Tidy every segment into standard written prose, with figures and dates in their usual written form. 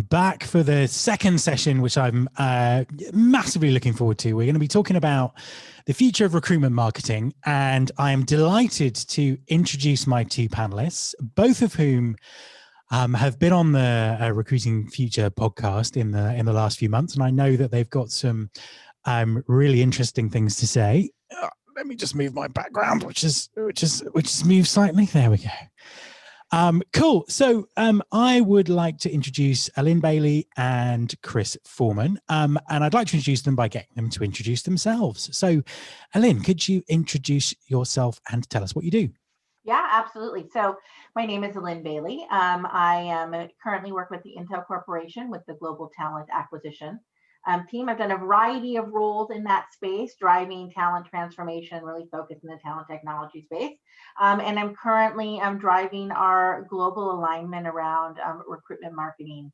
back for the second session, which I'm massively looking forward to. We're going to be talking about the future of recruitment marketing, and I am delighted to introduce my two panelists, both of whom have been on the Recruiting Future podcast in the last few months, and I know that they've got some really interesting things to say. Let me just move my background, which is moved slightly. There we go. Cool. So I would like to introduce Ellen Bailey and Chris Foreman, and I'd like to introduce them by getting them to introduce themselves. So, Ellen, could you introduce yourself and tell us what you do? Yeah, absolutely. So my name is Ellen Bailey. I am currently work with the Intel Corporation with the Global Talent Acquisition team. I've done a variety of roles in that space, driving talent transformation, really focused in the talent technology space. And I'm currently driving our global alignment around recruitment marketing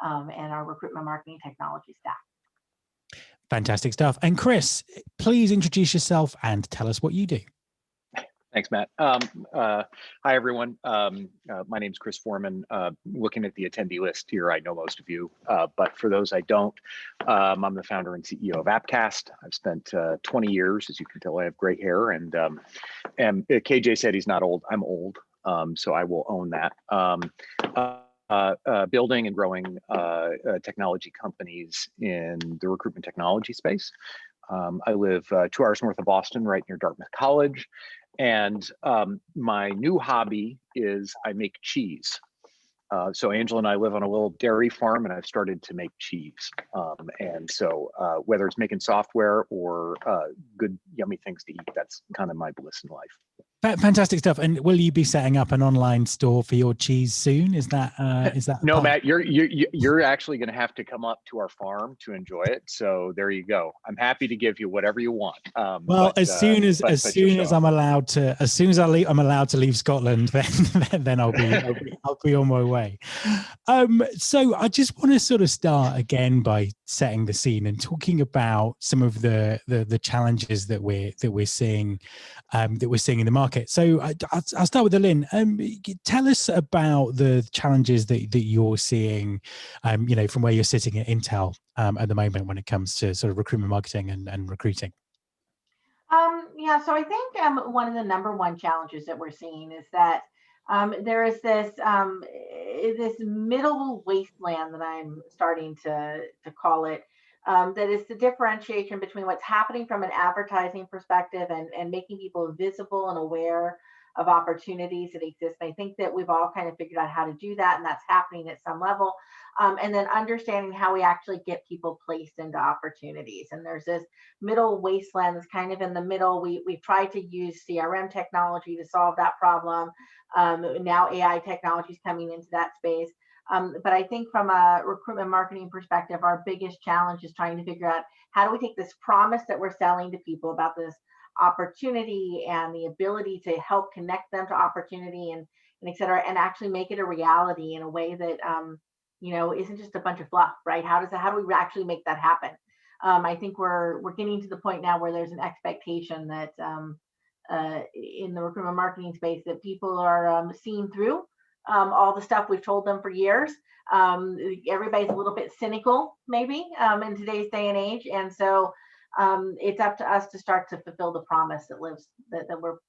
and our recruitment marketing technology stack. Fantastic stuff. And Chris, please introduce yourself and tell us what you do. Thanks, Matt. Hi, everyone. My name is Chris Foreman. Looking at the attendee list here, I know most of you, but for those I don't, I'm the founder and CEO of Appcast. I've spent 20 years, as you can tell, I have gray hair, and KJ said he's not old. I'm old, so I will own that. Building and growing technology companies in the recruitment technology space. I live 2 hours north of Boston, right near Dartmouth College. And my new hobby is I make cheese. So Angela and I live on a little dairy farm, and I've started to make cheese. And so whether it's making software or good, yummy things to eat, that's kind of my bliss in life. Fantastic stuff. And will you be setting up an online store for your cheese soon? Is that no, Matt? You're actually going to have to come up to our farm to enjoy it. So there you go. I'm happy to give you whatever you want. As soon as I'm allowed to leave Scotland, then I'll be on my way. So I just want to sort of start again by setting the scene and talking about some of the challenges that we're seeing in the market. So I'll start with Lynn. Tell us about the challenges that you're seeing, from where you're sitting at Intel at the moment when it comes to sort of recruitment marketing and recruiting. So I think one of the number one challenges that we're seeing is that there is this middle wasteland that I'm starting to call it. That is the differentiation between what's happening from an advertising perspective and making people visible and aware of opportunities that exist. And I think that we've all kind of figured out how to do that, and that's happening at some level. And then understanding how we actually get people placed into opportunities. And there's this middle wasteland that's kind of in the middle. We've tried to use CRM technology to solve that problem. Now AI technology is coming into that space. But I think from a recruitment marketing perspective, our biggest challenge is trying to figure out how do we take this promise that we're selling to people about this opportunity and the ability to help connect them to opportunity and et cetera, and actually make it a reality in a way that, isn't just a bunch of fluff, right? How do we actually make that happen? I think we're getting to the point now where there's an expectation that in the recruitment marketing space that people are seeing through all the stuff we've told them for years. Everybody's a little bit cynical, maybe, in today's day and age. And so it's up to us to start to fulfill the promise that we're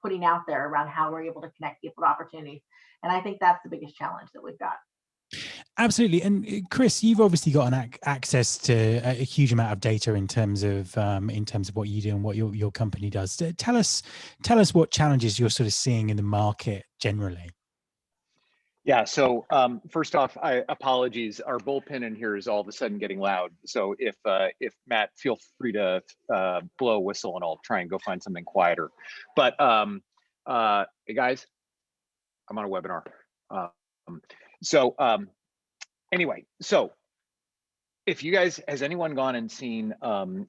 putting out there around how we're able to connect people to opportunities. And I think that's the biggest challenge that we've got. Absolutely. And Chris, you've obviously got an access to a huge amount of data in terms of what you do and what your company does. Tell us what challenges you're sort of seeing in the market generally. Yeah, so first off, apologies. Our bullpen in here is all of a sudden getting loud. So if Matt, feel free to blow a whistle and I'll try and go find something quieter. But hey guys, I'm on a webinar. Anyway, so if you guys, has anyone gone and seen Hamilton,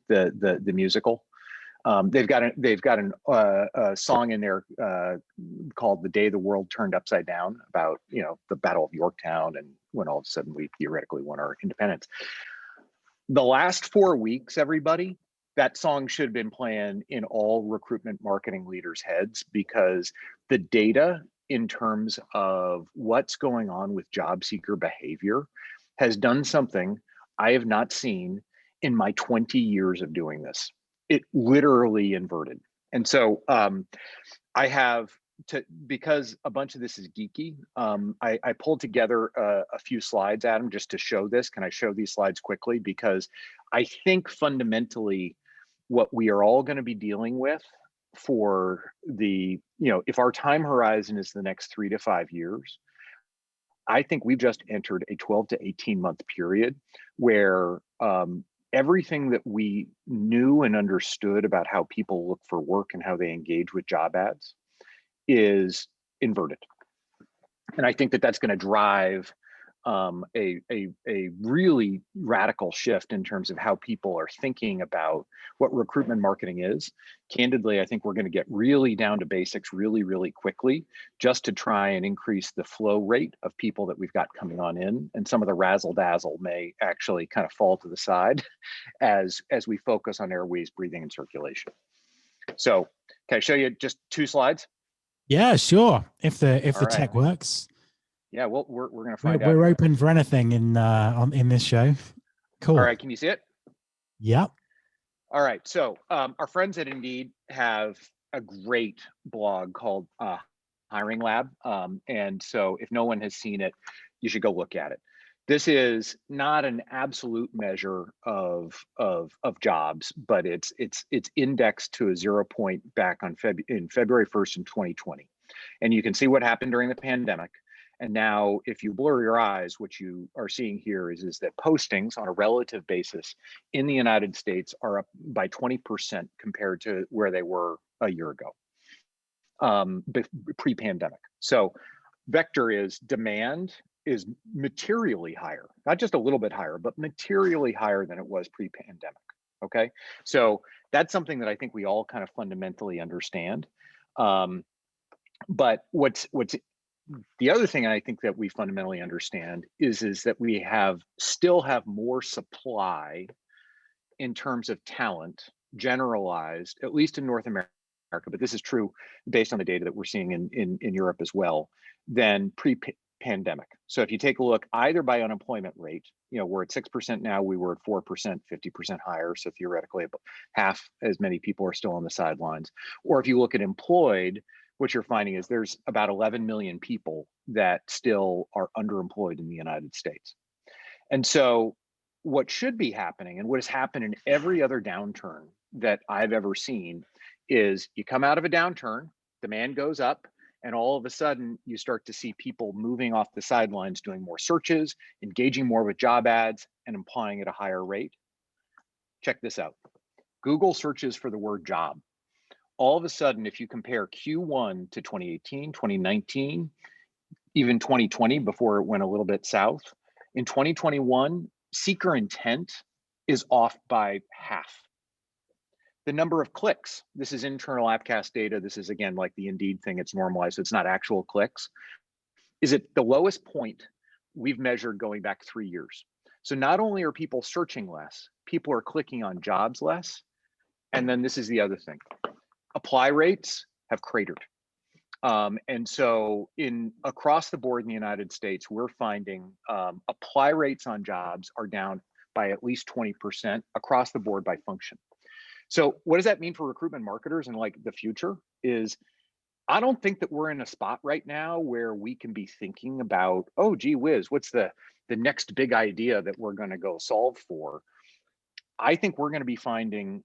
the musical? They've got a song in there called "The Day the World Turned Upside Down" about the Battle of Yorktown and when all of a sudden we theoretically won our independence. The last 4 weeks, everybody, that song should have been playing in all recruitment marketing leaders' heads, because the data in terms of what's going on with job seeker behavior has done something I have not seen in my 20 years of doing this. It literally inverted. And so I have to, because a bunch of this is geeky, I pulled together a few slides, Adam, just to show this. Can I show these slides quickly? Because I think fundamentally what we are all going to be dealing with for the, if our time horizon is the next 3 to 5 years, I think we've just entered a 12 to 18 month period where everything that we knew and understood about how people look for work and how they engage with job ads is inverted. And I think that that's going to drive a really radical shift in terms of how people are thinking about what recruitment marketing is. Candidly, I think we're going to get really down to basics really, really quickly, just to try and increase the flow rate of people that we've got coming on in. And some of the razzle dazzle may actually kind of fall to the side as we focus on airways, breathing, and circulation. So can I show you just 2 slides? Yeah, sure. If the All tech right. works. Yeah, well, we're going to find out. We're open for anything in this show. Cool. All right, can you see it? Yep. All right, so our friends at Indeed have a great blog called Hiring Lab, and so if no one has seen it, you should go look at it. This is not an absolute measure of jobs, but it's indexed to a 0 point back on February 1st in 2020, and you can see what happened during the pandemic. And now, if you blur your eyes, what you are seeing here is that postings on a relative basis in the United States are up by 20% compared to where they were a year ago, pre-pandemic. So vector is demand is materially higher, not just a little bit higher, but materially higher than it was pre-pandemic. Okay, so that's something that I think we all kind of fundamentally understand. But what's the other thing I think that we fundamentally understand is that we still have more supply in terms of talent generalized, at least in North America, but this is true based on the data that we're seeing in Europe as well, than pre-pandemic. So if you take a look either by unemployment rate, we're at 6% now, we were at 4%, 50% higher. So theoretically, half as many people are still on the sidelines. Or if you look at employed, what you're finding is there's about 11 million people that still are underemployed in the United States. And so what should be happening, and what has happened in every other downturn that I've ever seen, is you come out of a downturn, demand goes up, and all of a sudden you start to see people moving off the sidelines, doing more searches, engaging more with job ads, and applying at a higher rate. Check this out. Google searches for the word job. All of a sudden, if you compare Q1 to 2018, 2019, even 2020 before it went a little bit south, in 2021, seeker intent is off by half. The number of clicks, this is internal Appcast data, this is again like the Indeed thing, it's normalized, so it's not actual clicks, is at the lowest point we've measured going back 3 years. So not only are people searching less, people are clicking on jobs less. And then this is the other thing. Apply rates have cratered. And so across the board in the United States, we're finding apply rates on jobs are down by at least 20% across the board by function. So what does that mean for recruitment marketers and like the future is, I don't think that we're in a spot right now where we can be thinking about, oh, gee whiz, what's the next big idea that we're going to go solve for? I think we're going to be finding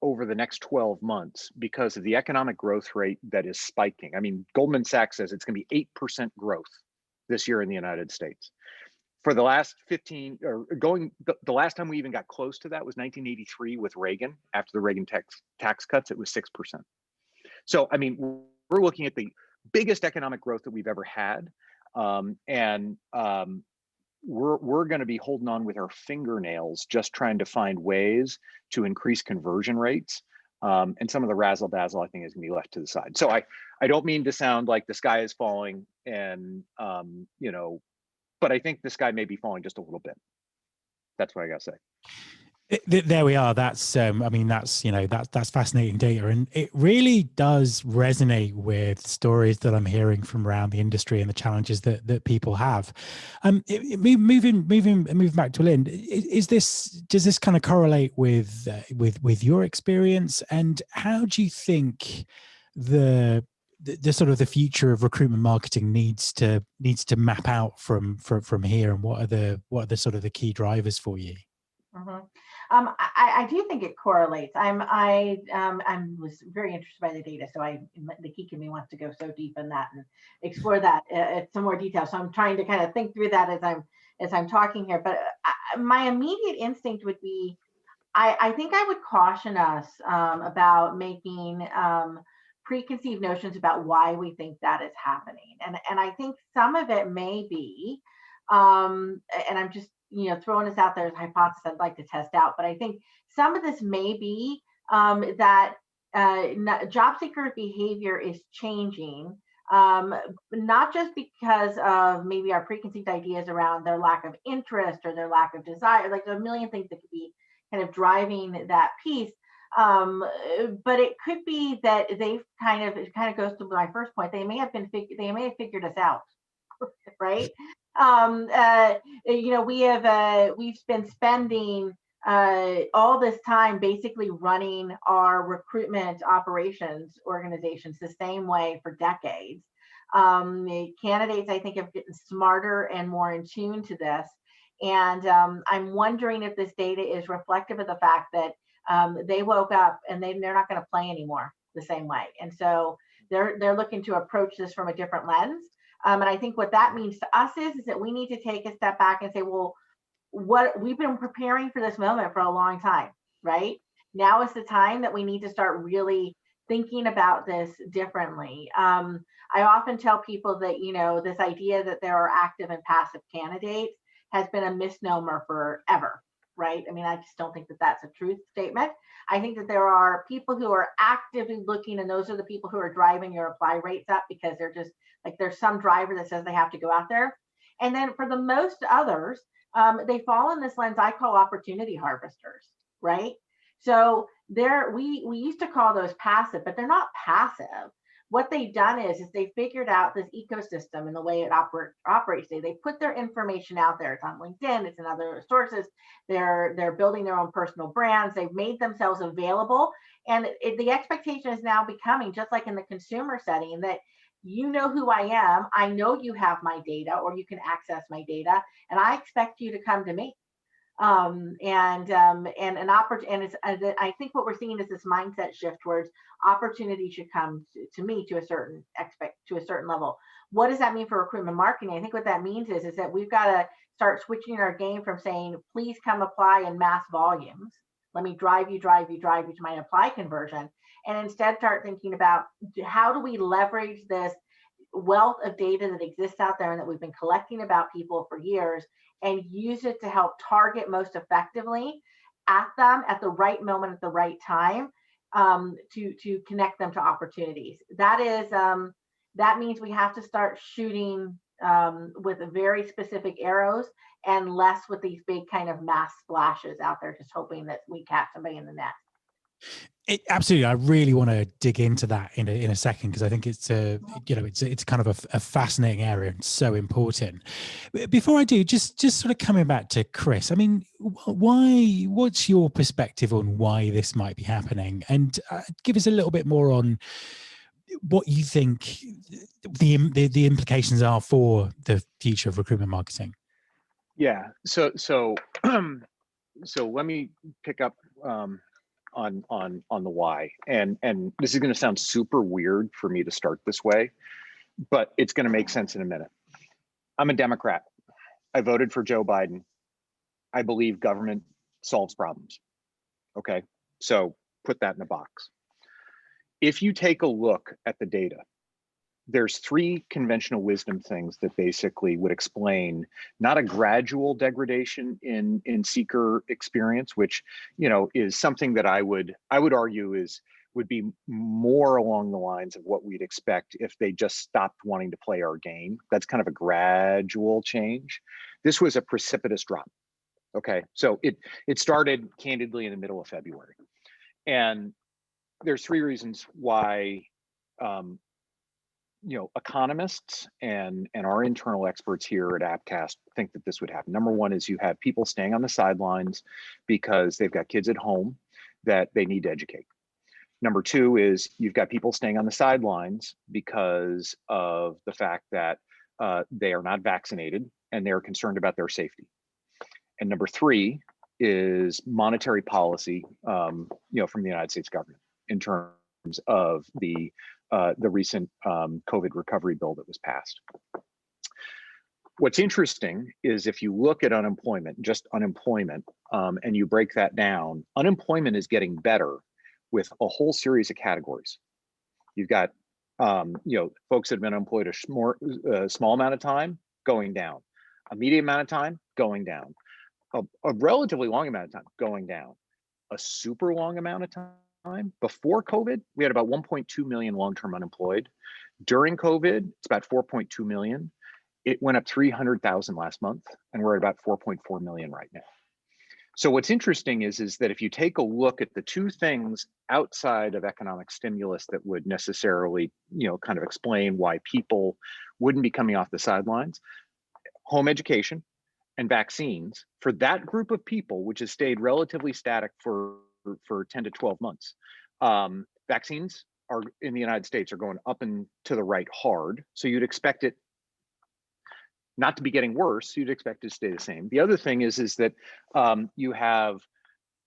over the next 12 months, because of the economic growth rate that is spiking. I mean, Goldman Sachs says it's going to be 8% growth this year in the United States. For the last 15, or the last time we even got close to that was 1983 with Reagan. After the Reagan tax cuts, it was 6%. So, I mean, we're looking at the biggest economic growth that we've ever had. We're going to be holding on with our fingernails, just trying to find ways to increase conversion rates. And some of the razzle dazzle, I think, is going to be left to the side. So I don't mean to sound like the sky is falling, and but I think the sky may be falling just a little bit. That's what I got to say. There we are. That's, I mean, that's, that's fascinating data. And it really does resonate with stories that I'm hearing from around the industry and the challenges that people have. Moving back to Lynn, does this kind of correlate with your experience? And how do you think the sort of the future of recruitment marketing needs to map out from here? And what are the sort of the key drivers for you? Mm-hmm. I do think it correlates. I was very interested by the data, so the geek in me wants to go so deep in that and explore that at some more detail. So I'm trying to kind of think through that as I'm talking here. But my immediate instinct would be, I think I would caution us about making preconceived notions about why we think that is happening, and I think some of it may be, and I'm just throwing this out there as a hypothesis I'd like to test out, but I think some of this may be that job seeker behavior is changing, not just because of maybe our preconceived ideas around their lack of interest or their lack of desire. Like, there are a million things that could be kind of driving that piece. But it could be that they've it kind of goes to my first point. They may have figured us out, right? We've been spending all this time basically running our recruitment operations organizations the same way for decades. The candidates, I think, have gotten smarter and more in tune to this. And I'm wondering if this data is reflective of the fact that they woke up and they're not going to play anymore the same way. And so they're looking to approach this from a different lens. And I think what that means to us is that we need to take a step back and say, well, what we've been preparing for this moment for a long time, right? Now is the time that we need to start really thinking about this differently. I often tell people that, this idea that there are active and passive candidates has been a misnomer forever, right? I mean, I just don't think that that's a truth statement. I think that there are people who are actively looking, and those are the people who are driving your apply rates up, because they're just like, there's some driver that says they have to go out there. And then for the most others, they fall in this lens I call opportunity harvesters, right? So we used to call those passive, but they're not passive. What they've done is they figured out this ecosystem and the way it operates. They put their information out there. It's on LinkedIn, it's in other sources. They're building their own personal brands. They've made themselves available. And the expectation is now becoming, just like in the consumer setting, that you know who I am. I know you have my data, or you can access my data, and I expect you to come to me. I think what we're seeing is this mindset shift towards opportunity should come to me to a certain level. What does that mean for recruitment marketing? I think what that means is that we've got to start switching our game from saying, please come apply in mass volumes. Let me drive you to my apply conversion. And instead start thinking about, how do we leverage this wealth of data that exists out there and that we've been collecting about people for years, and use it to help target most effectively at them at the right moment, at the right time, to connect them to opportunities. That means we have to start shooting with very specific arrows, and less with these big kind of mass splashes out there, just hoping that we catch somebody in the net. Absolutely, I really want to dig into that in a second, because I think it's it's kind of a fascinating area and so important. Before I do, just sort of coming back to Chris, I mean, what's your perspective on why this might be happening, and give us a little bit more on what you think the implications are for the future of recruitment marketing. Yeah. So let me pick up on the why, and this is going to sound super weird for me to start this way, but it's going to make sense in a minute. I'm a Democrat. I voted for Joe Biden. I believe government solves problems. Okay, so put that in a box. If you take a look at the data, there's three conventional wisdom things that basically would explain not a gradual degradation in seeker experience, which is something that I would argue would be more along the lines of what we'd expect if they just stopped wanting to play our game. That's kind of a gradual change. This was a precipitous drop. Okay, so it started candidly in the middle of February, and there's three reasons why economists and our internal experts here at Appcast think that this would happen. Number one is you have people staying on the sidelines because they've got kids at home that they need to educate. Number two is you've got people staying on the sidelines because of the fact that they are not vaccinated and they're concerned about their safety. And number three is monetary policy, from the United States government in terms of the recent COVID recovery bill that was passed. What's interesting is if you look at unemployment, just unemployment, and you break that down, unemployment is getting better with a whole series of categories. You've got, folks that have been unemployed a small amount of time going down, a medium amount of time going down, a relatively long amount of time going down, a super long amount of time. Before COVID, we had about 1.2 million long-term unemployed. During COVID, it's about 4.2 million. It went up 300,000 last month, and we're at about 4.4 million right now. So what's interesting is that if you take a look at the two things outside of economic stimulus that would necessarily, kind of explain why people wouldn't be coming off the sidelines, home education and vaccines, for that group of people, which has stayed relatively static for 10 to 12 months, vaccines are in the United States are going up and to the right hard. So you'd expect it not to be getting worse, you'd expect it to stay the same. The other thing is that you have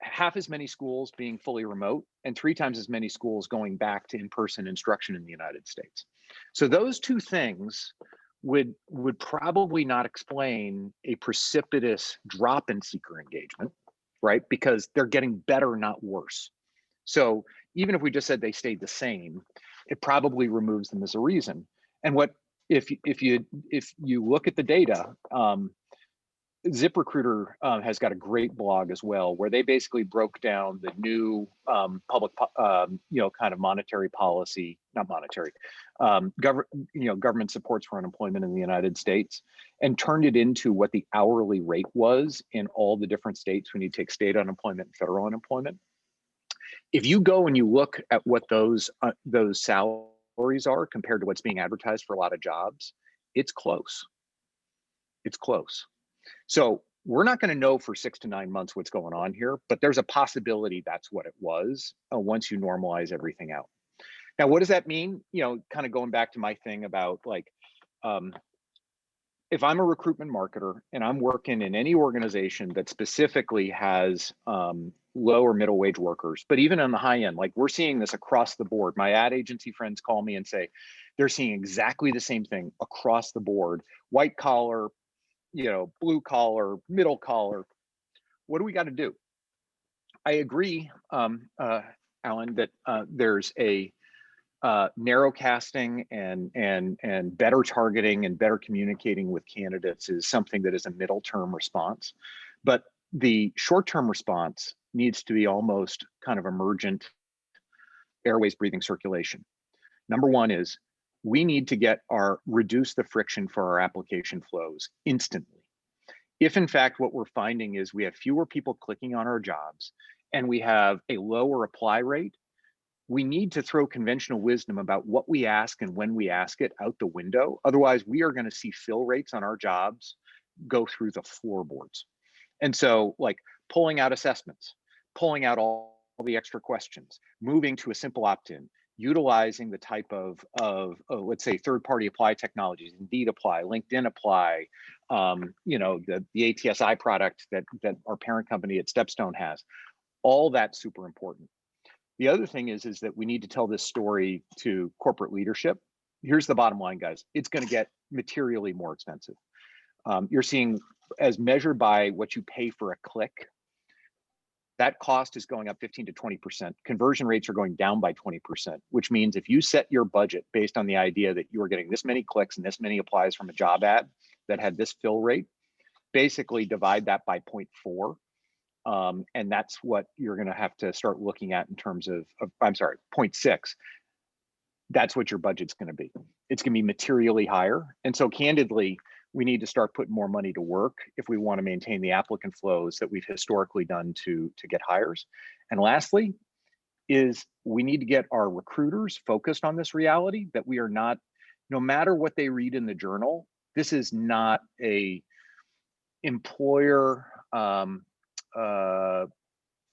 half as many schools being fully remote and 3 times as many schools going back to in-person instruction in the United States. So those two things would probably not explain a precipitous drop in seeker engagement, right? Because they're getting better, not worse. So even if we just said they stayed the same, it probably removes them as a reason. And if you look at the data, ZipRecruiter has got a great blog as well, where they basically broke down the new public, kind of monetary policy, not monetary, government supports for unemployment in the United States, and turned it into what the hourly rate was in all the different states when you take state unemployment and federal unemployment. If you go and you look at what those salaries are compared to what's being advertised for a lot of jobs, it's close. It's close. So we're not going to know for 6 to 9 months what's going on here, but there's a possibility that's what it was once you normalize everything out. Now, what does that mean? Kind of going back to my thing about if I'm a recruitment marketer and I'm working in any organization that specifically has low or middle wage workers, but even on the high end, like we're seeing this across the board. My ad agency friends call me and say they're seeing exactly the same thing across the board, white collar, blue collar, middle collar. What do we got to do? I agree, Alan, that there's a narrow casting and better targeting and better communicating with candidates is something that is a middle term response. But the short term response needs to be almost kind of emergent airways, breathing, circulation. Number one is we need to reduce the friction for our application flows instantly. If in fact what we're finding is we have fewer people clicking on our jobs and we have a lower apply rate, we need to throw conventional wisdom about what we ask and when we ask it out the window. Otherwise, we are going to see fill rates on our jobs go through the floorboards. And so pulling out assessments, pulling out all the extra questions, moving to a simple opt-in, utilizing the type of let's say third-party apply technologies, Indeed Apply, LinkedIn Apply, the ATSI product that our parent company at Stepstone has. All that's super important. The other thing is that we need to tell this story to corporate leadership. Here's the bottom line, guys. It's going to get materially more expensive. You're seeing, as measured by what you pay for a click, that cost is going up 15 to 20%. Conversion rates are going down by 20%, which means if you set your budget based on the idea that you are getting this many clicks and this many applies from a job ad that had this fill rate, basically divide that by 0.4. And that's what you're going to have to start looking at in terms of 0.6. That's what your budget's going to be. It's going to be materially higher. And so candidly, we need to start putting more money to work if we want to maintain the applicant flows that we've historically done to get hires. And lastly, is we need to get our recruiters focused on this reality that we are not, no matter what they read in the journal, this is not a employer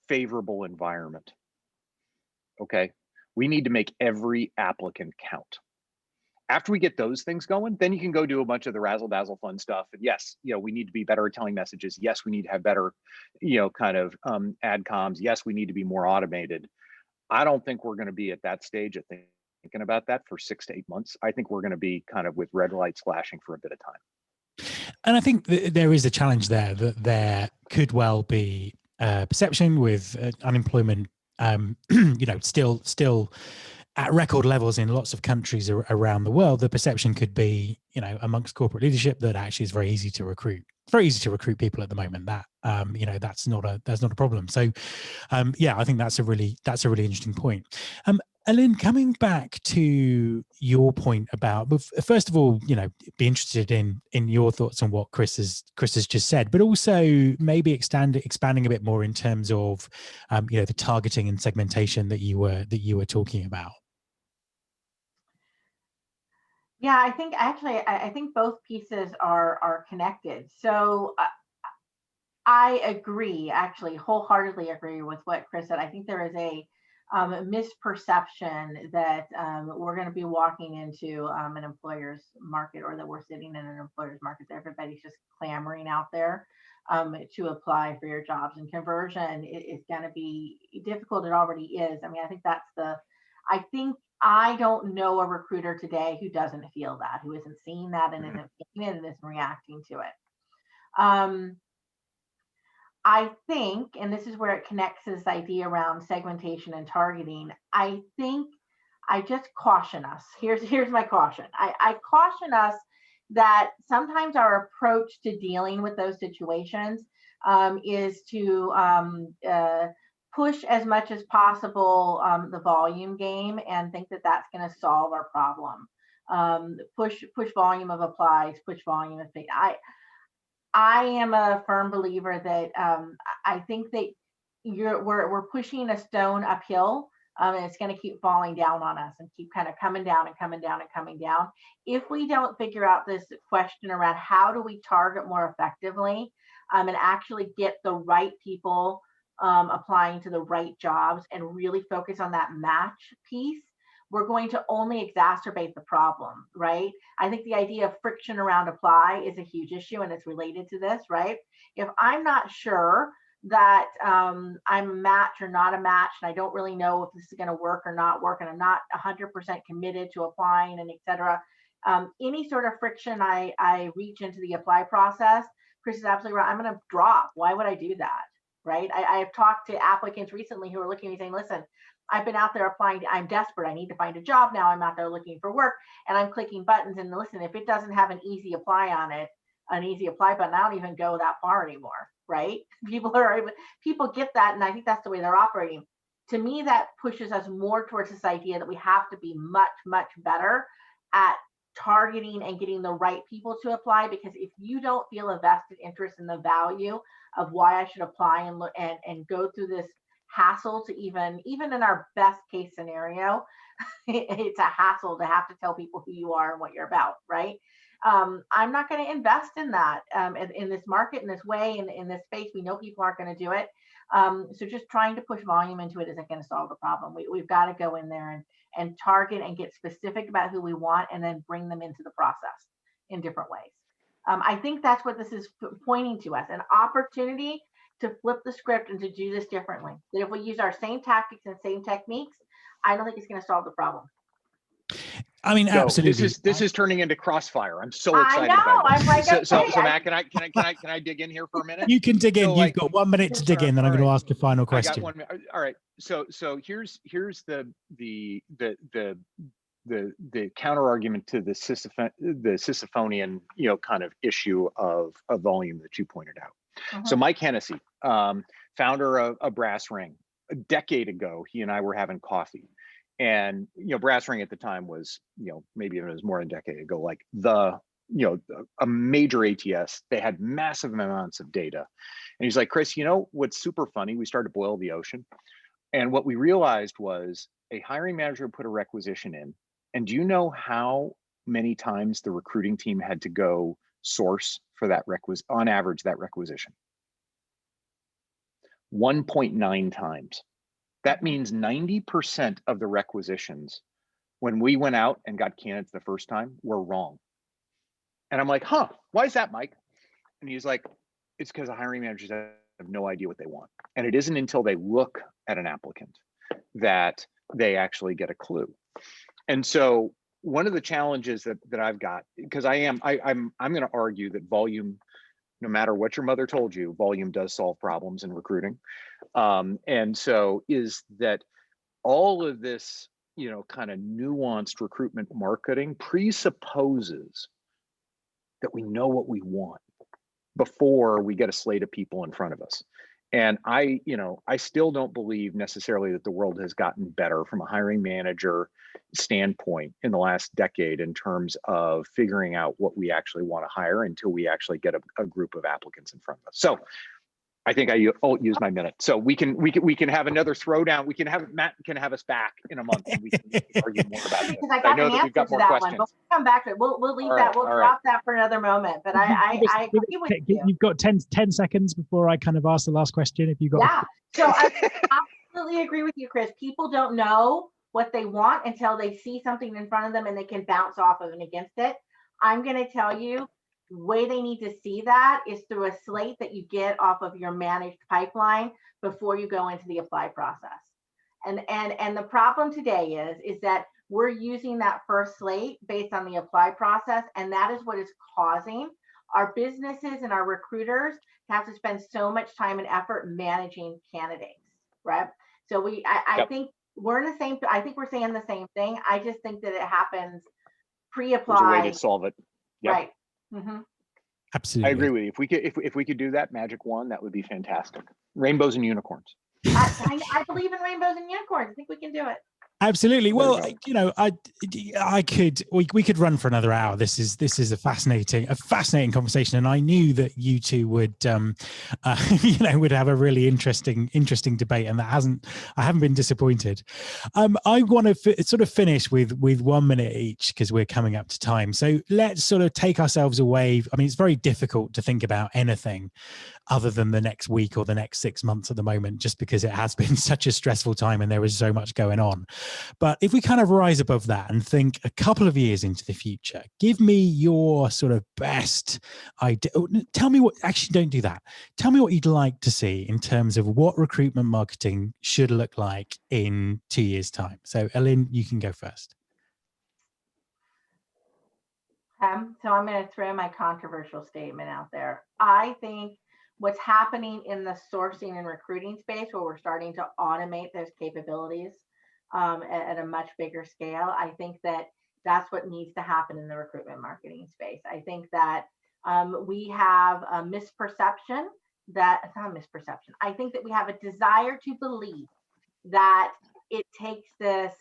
favorable environment. Okay, we need to make every applicant count. After we get those things going, then you can go do a bunch of the razzle dazzle fun stuff. And yes, we need to be better at telling messages. Yes, we need to have better, kind of ad comms. Yes, we need to be more automated. I don't think we're going to be at that stage of thinking about that for 6 to 8 months. I think we're going to be kind of with red lights flashing for a bit of time. And I think there is a challenge there, that there could well be perception with unemployment, still at record levels in lots of countries around the world. The perception could be, amongst corporate leadership, that actually it's very easy to recruit. It's very easy to recruit people at the moment. That that's not a problem. So, I think that's a really interesting point. Ellen, coming back to your point about, first of all, be interested in your thoughts on what Chris has just said, but also maybe expanding a bit more in terms of, the targeting and segmentation that you were talking about. Yeah, I think both pieces are connected. So I agree, actually, wholeheartedly agree with what Chris said. I think there is a misperception that we're going to be walking into an employer's market, or that we're sitting in an employer's market. Everybody's just clamoring out there to apply for your jobs, and conversion is going to be difficult. It already is. I mean, I think I don't know a recruiter today who doesn't feel that, who isn't seeing that and isn't feeling it and isn't reacting to it. I think, and this is where it connects this idea around segmentation and targeting, I think I just caution us. Here's my caution. I caution us that sometimes our approach to dealing with those situations is to push as much as possible the volume game, and think that that's going to solve our problem. Push volume of applies, push volume of things. I am a firm believer that I think that we're pushing a stone uphill, and it's going to keep falling down on us and keep kind of coming down and coming down and coming down. If we don't figure out this question around how do we target more effectively and actually get the right people applying to the right jobs, and really focus on that match piece, we're going to only exacerbate the problem, right? I think the idea of friction around apply is a huge issue, and it's related to this, right? If I'm not sure that I'm a match or not a match, and I don't really know if this is going to work or not work, and I'm not 100% committed to applying, and et cetera, any sort of friction I reach into the apply process, Chris is absolutely right, I'm going to drop. Why would I do that, right? I have talked to applicants recently who are looking at me saying, listen, I've been out there applying. I'm desperate. I need to find a job now. I'm out there looking for work, and I'm clicking buttons. And listen, if it doesn't have an easy apply on it, an easy apply button, I don't even go that far anymore, right? People get that, and I think that's the way they're operating. To me, that pushes us more towards this idea that we have to be much, much better at targeting and getting the right people to apply. Because if you don't feel a vested interest in the value of why I should apply and look and go through this hassle to even in our best case scenario, it's a hassle to have to tell people who you are and what you're about, right? I'm not going to invest in that in this market, in this way, in this space. We know people aren't going to do it. So just trying to push volume into it isn't going to solve the problem. We've got to go in there and target and get specific about who we want, and then bring them into the process in different ways. I think that's what this is pointing to us, an opportunity to flip the script and to do this differently. That if we use our same tactics and same techniques, I don't think it's going to solve the problem. I mean, so absolutely. This is turning into crossfire. I'm so excited. I know. By this. I'm like, so Matt, can I dig in here for a minute? You can dig in. So, You've got 1 minute to dig in, then I'm going to ask a final question. I got 1 minute. All right. So here's the counter argument to the Sisyphonian kind of issue of volume that you pointed out. So Mike Hennessy, founder of Brass Ring, a decade ago, he and I were having coffee, and Brass Ring at the time was maybe it was more than a decade ago, like the a major ATS. They had massive amounts of data. And he's like, Chris, what's super funny? We started to boil the ocean. And what we realized was a hiring manager put a requisition in. And do you know how many times the recruiting team had to go source for that on average, that requisition? 1.9 times. That means 90% of the requisitions, when we went out and got candidates the first time, were wrong. And I'm like, huh, why is that, Mike? And he's like, it's because the hiring managers have no idea what they want. And it isn't until they look at an applicant that they actually get a clue. And so one of the challenges that I've got, because I'm going to argue that volume, no matter what your mother told you, volume does solve problems in recruiting. And so is that all of this, kind of nuanced recruitment marketing presupposes that we know what we want before we get a slate of people in front of us. And I still don't believe necessarily that the world has gotten better from a hiring manager standpoint in the last decade in terms of figuring out what we actually want to hire until we actually get a group of applicants in front of us. So I think I'll use my minute. So we can have another throwdown. Matt can have us back in a month and we can argue more about it. Because I know that we've got more questions. But we'll come back to it. We'll leave that. We'll drop that for another moment. But I agree with you. You've got 10 seconds before I kind of ask the last question. If you got. Yeah. So I absolutely agree with you, Chris. People don't know what they want until they see something in front of them and they can bounce off of and against it. I'm going to tell you, the way they need to see that is through a slate that you get off of your managed pipeline before you go into the apply process. And the problem today is that we're using that first slate based on the apply process, and that is what is causing our businesses and our recruiters to have to spend so much time and effort managing candidates, right? So I think we're in the same. I think we're saying the same thing. I just think that it happens pre-apply. There's a way to solve it. Yep. Right. Mm-hmm. Absolutely. I agree with you. If we could do that magic wand, that would be fantastic. Rainbows and unicorns. I believe in rainbows and unicorns. I think we can do it. Absolutely. Well, we could run for another hour. This is a fascinating conversation, and I knew that you two would would have a really interesting debate, and I haven't been disappointed. I want to sort of finish with 1 minute each because we're coming up to time. So let's sort of take ourselves away. I mean, it's very difficult to think about anything other than the next week or the next 6 months at the moment, just because it has been such a stressful time and there is so much going on. But if we kind of rise above that and think a couple of years into the future, give me your sort of best idea. Tell me don't do that. Tell me what you'd like to see in terms of what recruitment marketing should look like in 2 years' time. So Ellen, you can go first. So I'm going to throw my controversial statement out there. I think what's happening in the sourcing and recruiting space, where we're starting to automate those capabilities at a much bigger scale, I think that that's what needs to happen in the recruitment marketing space. I think that we have a misperception that it's not a misperception. I think that we have a desire to believe that it takes this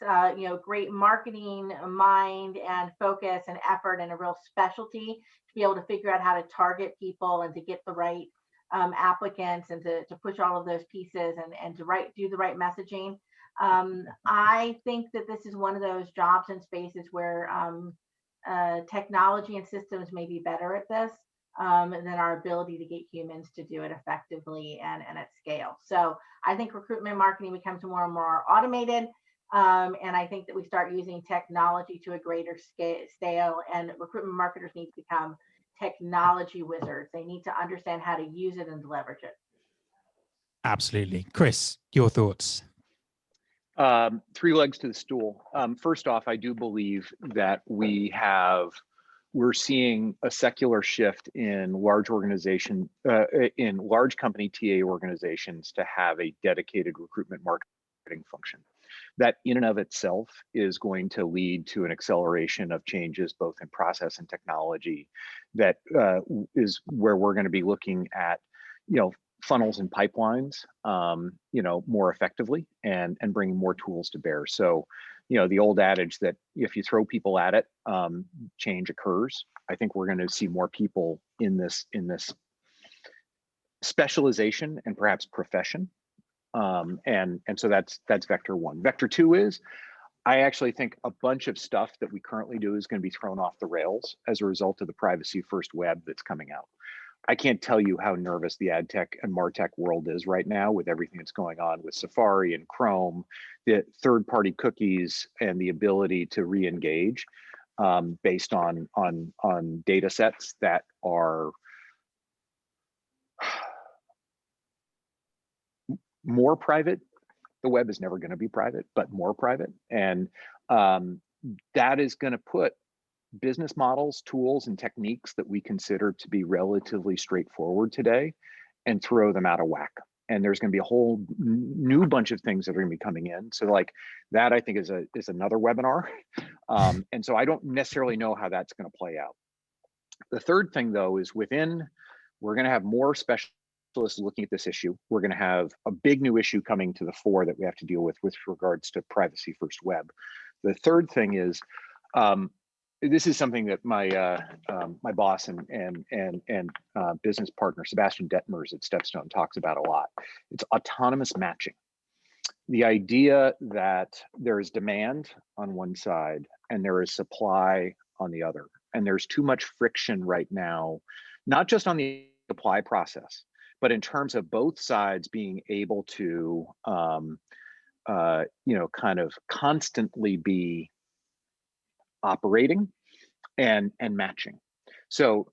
great marketing mind and focus and effort and a real specialty to be able to figure out how to target people and to get the right applicants and to push all of those pieces and to do the right messaging. I think that this is one of those jobs and spaces where technology and systems may be better at this than our ability to get humans to do it effectively and at scale. So I think recruitment marketing becomes more and more automated. And I think that we start using technology to a greater scale, and recruitment marketers need to become technology wizards. They need to understand how to use it and leverage it. Absolutely. Chris, your thoughts? 3 legs to the stool. First off, I do believe that we're seeing a secular shift in large organization, in large company TA organizations to have a dedicated recruitment marketing function. That in and of itself is going to lead to an acceleration of changes both in process and technology. That is where we're going to be looking at, funnels and pipelines, more effectively and bringing more tools to bear. So the old adage that if you throw people at it, change occurs. I think we're going to see more people in this specialization and perhaps profession. And so that's vector one. Vector two is, I actually think a bunch of stuff that we currently do is going to be thrown off the rails as a result of the privacy first web that's coming out. I can't tell you how nervous the ad tech and MarTech world is right now with everything that's going on with Safari and Chrome, the third-party cookies, and the ability to re-engage based on data sets that are more private. The web is never going to be private, but more private, and that is going to put business models, tools, and techniques that we consider to be relatively straightforward today and throw them out of whack. And there's going to be a whole new bunch of things that are going to be coming in. So like that, I think is another webinar. And so I don't necessarily know how that's going to play out. The third thing though is we're going to have more specialists looking at this issue. We're going to have a big new issue coming to the fore that we have to deal with regards to privacy first web. The third thing is, this is something that my my boss and business partner Sebastian Detmers at Stepstone talks about a lot. It's autonomous matching. The idea that there is demand on one side and there is supply on the other, and there's too much friction right now, not just on the supply process, but in terms of both sides being able to kind of constantly be operating and matching. So,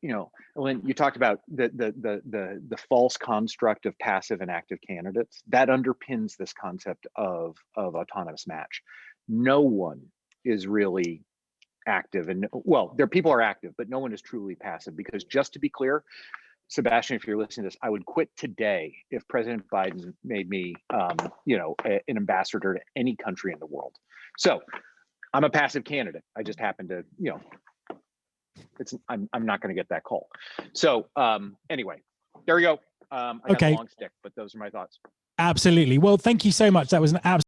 when you talked about the false construct of passive and active candidates, that underpins this concept of autonomous match. No one is really active, and well, people are active, but no one is truly passive, because just to be clear, Sebastian, if you're listening to this, I would quit today if President Biden made me, an ambassador to any country in the world. So I'm a passive candidate. I just happen to, I'm not going to get that call. So anyway, there we go. I got a long stick, but those are my thoughts. Absolutely. Well, thank you so much. That was an absolute